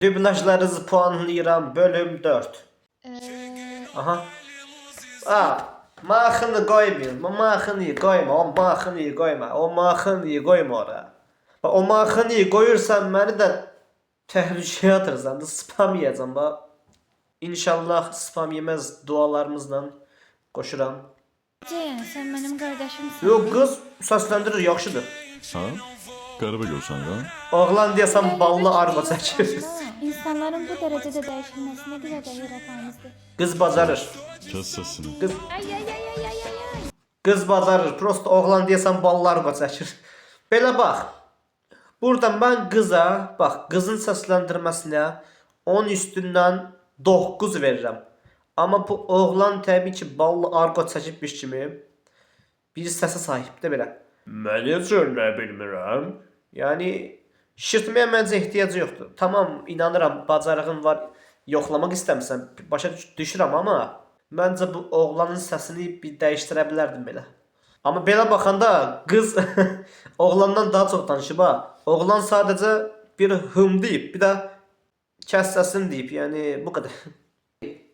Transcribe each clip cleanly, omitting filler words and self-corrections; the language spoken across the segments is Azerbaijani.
Dublajlarınızı puanlayıram bölüm 4. Aha. Maxını koymayın. Maxını koyma. O maxını koyma. O maxını koyma oraya. O maxını koyursan beni de tehlikeye atırsan da spam yiyeceğim. İnşallah spam yemez dualarımızla koşuram. Yəni sən mənim qardaşımsan. Yok kız seslendirir yaxşıdır. Ha? Qəribə görsən də. Oğlan deyəsən ballı araba çəkir. İnsanların bu dərəcədə dəyişilməsinə görə də heyrətamizdir. Kız bacarır. Kəs səsini. Kız, Ay. kız bacarır. Prosto oğlan deyəsən ballı araba çəkir. Belə bax. Burada mən qıza, bax, qızın səsləndirməsinə 10 üstündən 9 verirəm. Amma bu oğlan təbii ki ballı arqa çəkibmiş kimi bir səsə sahibdir belə. Mən heç nə bilmirəm. Yəni şirtməyə məncə ehtiyacı yoxdur. Tamam, inanıram, bacarığın var, yoxlamaq istəmirsən, başa düşürəm amma məncə bu oğlanın səsini bir dəyişdirə bilərdim belə. Amma belə baxanda qız oğlandan daha çox danışıb ha. Oğlan sadəcə bir hım deyib, bir də kəs səsini deyib. Yəni bu qədər.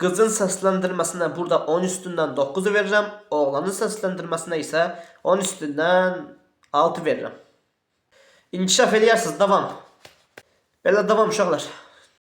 Qızın səsləndirməsinə burada 10 üstündən 9 verirəm. Oğlanın səsləndirməsinə isə 10 üstündən 6 verirəm. İnkişaf eləyərsiniz, davam. Belə davam uşaqlar.